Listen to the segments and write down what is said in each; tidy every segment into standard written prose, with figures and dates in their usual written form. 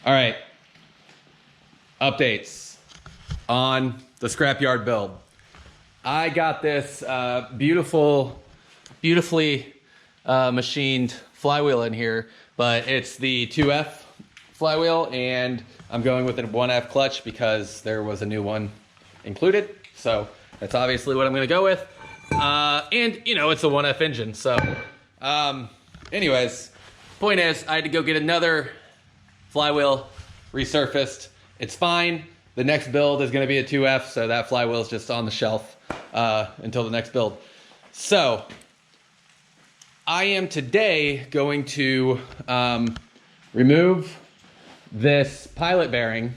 All right. Updates on the Scrapyard build. I got this beautifully machined flywheel in here, but it's the 2F flywheel, and I'm going with a 1F clutch because there was a new one included. So that's obviously what I'm gonna go with. And you know, it's a 1F engine. So anyways, point is I had to go get another flywheel resurfaced. It's fine. The next build is gonna be a 2F, so that flywheel is just on the shelf until the next build. So I am today going to remove this pilot bearing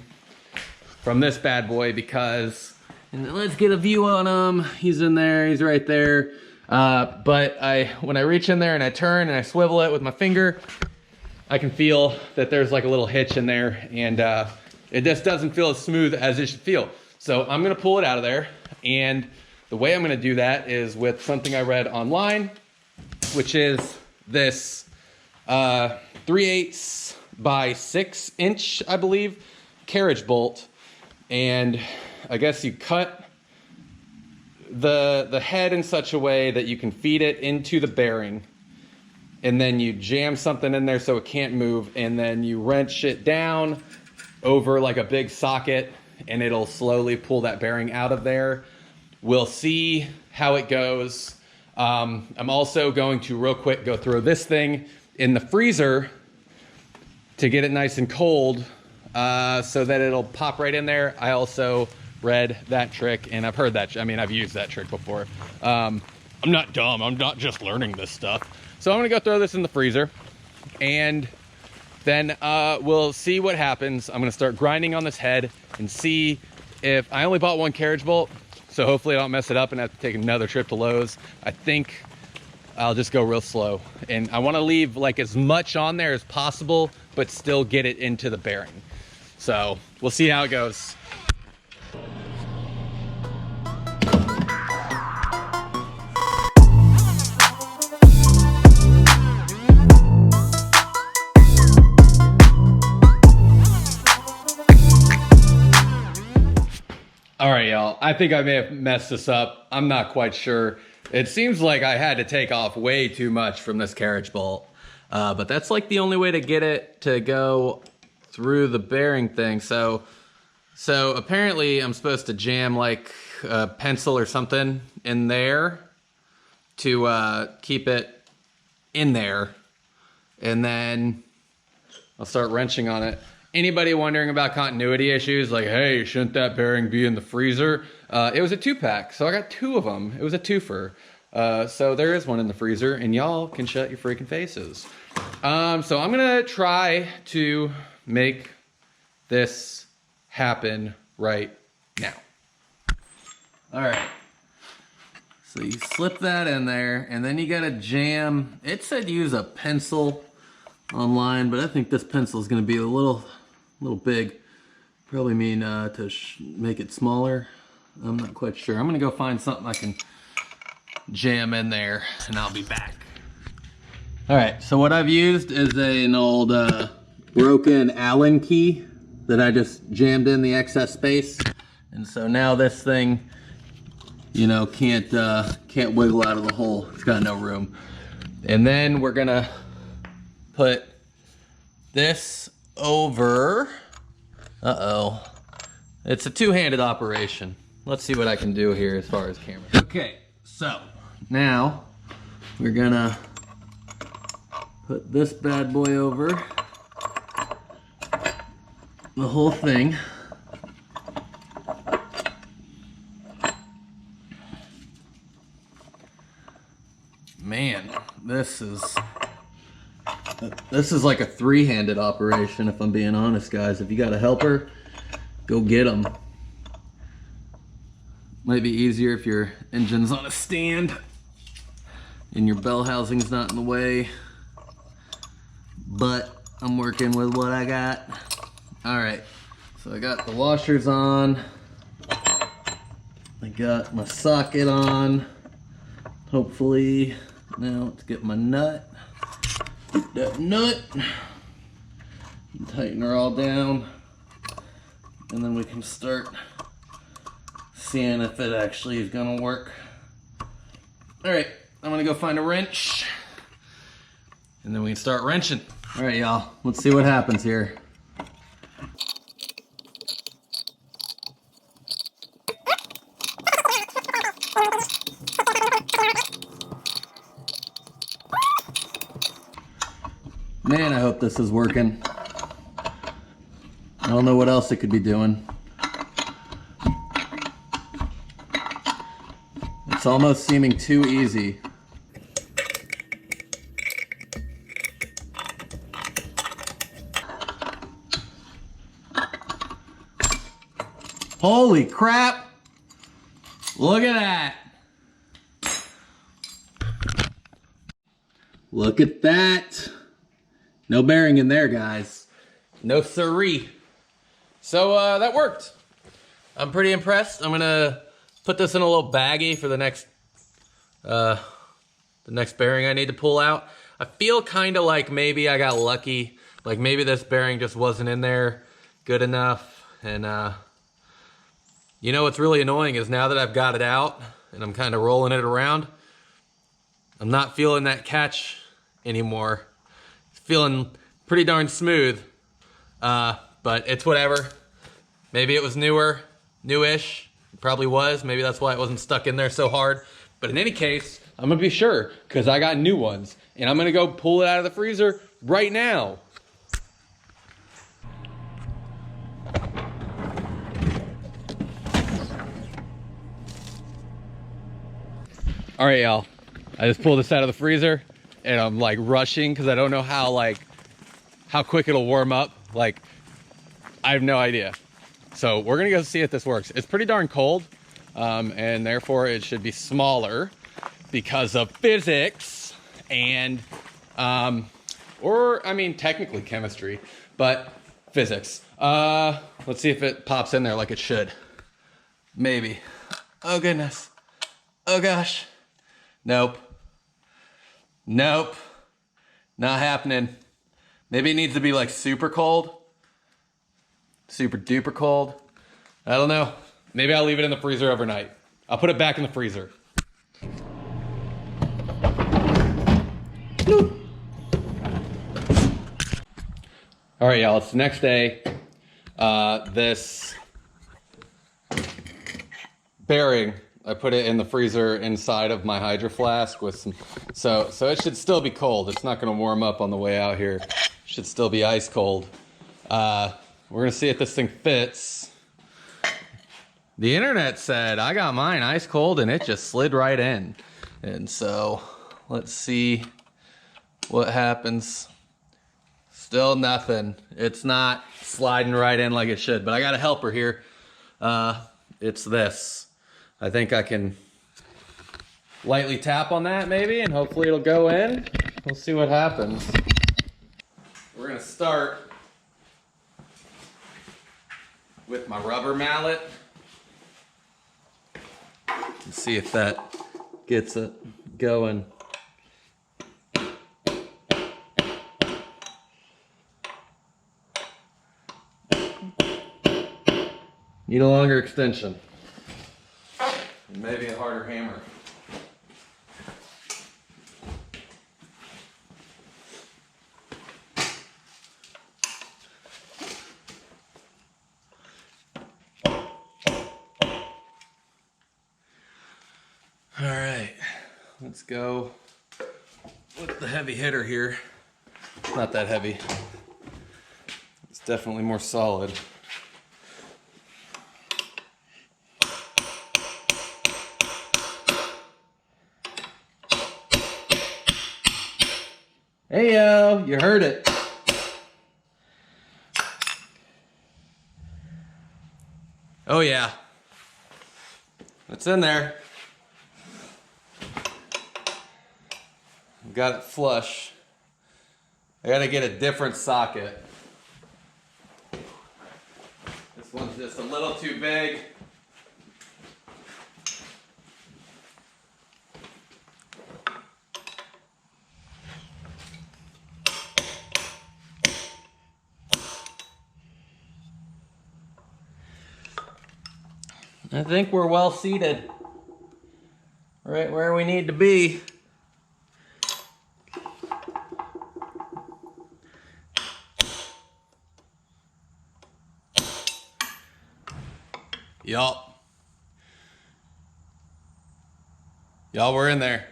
from this bad boy because, and let's get a view on him. He's in there, he's right there. But when I reach in there and I turn and I swivel it with my finger, I can feel that there's like a little hitch in there, and it just doesn't feel as smooth as it should feel. So I'm gonna pull it out of there, and the way I'm gonna do that is with something I read online, which is this 3/8 by 6 inch, I believe, carriage bolt. And I guess you cut the head in such a way that you can feed it into the bearing, and then you jam something in there so it can't move, and then you wrench it down over like a big socket, and it'll slowly pull that bearing out of there. We'll see how it goes. I'm also going to real quick go throw this thing in the freezer to get it nice and cold so that it'll pop right in there. I also read that trick, and I've heard that, I mean, I've used that trick before. I'm not dumb, I'm not just learning this stuff. So I'm gonna go throw this in the freezer, and then we'll see what happens. I'm gonna start grinding on this head and see if, I only bought one carriage bolt, so hopefully I don't mess it up and have to take another trip to Lowe's. I think I'll just go real slow. And I wanna leave like as much on there as possible, but still get it into the bearing. So we'll see how it goes. All right, y'all, I think I may have messed this up. I'm not quite sure. It seems like I had to take off way too much from this carriage bolt, but that's like the only way to get it to go through the bearing thing. So apparently I'm supposed to jam like a pencil or something in there to keep it in there, and then I'll start wrenching on it. Anybody wondering about continuity issues, like, hey, shouldn't that bearing be in the freezer? It was a 2-pack, so I got 2 of them. It was a twofer. So there is one in the freezer, and y'all can shut your freaking faces. So I'm gonna try to make this happen right now. All right. So you slip that in there, and then you gotta jam. It said use a pencil online, but I think this pencil is gonna be a little big. Probably mean to make it smaller. I'm not quite sure. I'm gonna go find something I can jam in there, and I'll be back. All right, so what I've used is an old broken Allen key that I just jammed in the excess space, and so now this thing, you know, can't wiggle out of the hole. It's got no room. And then we're gonna put this over. Uh-oh. It's a two-handed operation. Let's see what I can do here as far as camera. Okay, so now we're gonna put this bad boy over the whole thing. Man, this is like a three-handed operation, if I'm being honest, guys. If you got a helper, go get them. Might be easier if your engine's on a stand and your bell housing's not in the way, but I'm working with what I got. All right, so I got the washers on. I got my socket on, hopefully. Now let's get my nut. Get that nut. Tighten her all down, and then we can start seeing if it actually is gonna work. All right, I'm gonna go find a wrench, and then we can start wrenching. All right, y'all, let's see what happens here. Man, I hope this is working. I don't know what else it could be doing. It's almost seeming too easy. Holy crap! Look at that! Look at that! No bearing in there, guys. No siree. So that worked. I'm pretty impressed. I'm gonna put this in a little baggie for the next bearing I need to pull out. I feel kind of like maybe I got lucky. Like maybe this bearing just wasn't in there good enough. And you know what's really annoying is now that I've got it out and I'm kind of rolling it around, I'm not feeling that catch anymore. It's feeling pretty darn smooth, but it's whatever. Maybe it was newish. It probably was. Maybe that's why it wasn't stuck in there so hard. But in any case, I'm gonna be sure because I got new ones and I'm gonna go pull it out of the freezer right now. All right, y'all. I just pulled this out of the freezer and I'm like rushing because I don't know how quick it'll warm up. Like, I have no idea. So we're gonna go see if this works. It's pretty darn cold, and therefore it should be smaller because of physics and, or I mean technically chemistry, but physics. Let's see if it pops in there like it should. Maybe. Oh goodness. Oh gosh. Nope. Nope. Not happening. Maybe it needs to be like super cold. Super duper cold. I don't know. Maybe I'll leave it in the freezer overnight. I'll put it back in the freezer. All right, y'all, it's the next day. This bearing, I put it in the freezer inside of my Hydro Flask with some, so it should still be cold. It's not gonna warm up on the way out here. It should still be ice cold. We're gonna see if this thing fits. The internet said I got mine ice cold and it just slid right in. And so let's see what happens. Still nothing. It's not sliding right in like it should, but I got a helper here. It's this. I think I can lightly tap on that maybe and hopefully it'll go in. We'll see what happens. We're gonna start with my rubber mallet. Let's see if that gets it going. Need a longer extension. And maybe a harder hammer. All right, let's go with the heavy hitter here. Not that heavy. It's definitely more solid. Hey yo, you heard it. Oh yeah, it's in there. Got it flush. I gotta get a different socket. This one's just a little too big. I think we're well seated. Right where we need to be. Yup. Y'all, we're in there.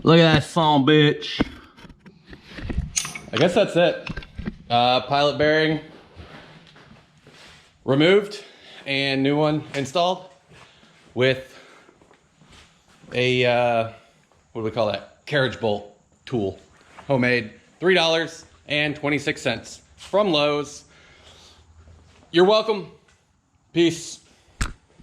Look at that son bitch. I guess that's it. Pilot bearing removed and new one installed with a, what do we call that? Carriage bolt tool. Homemade. $3.26 from Lowe's. You're welcome. Peace.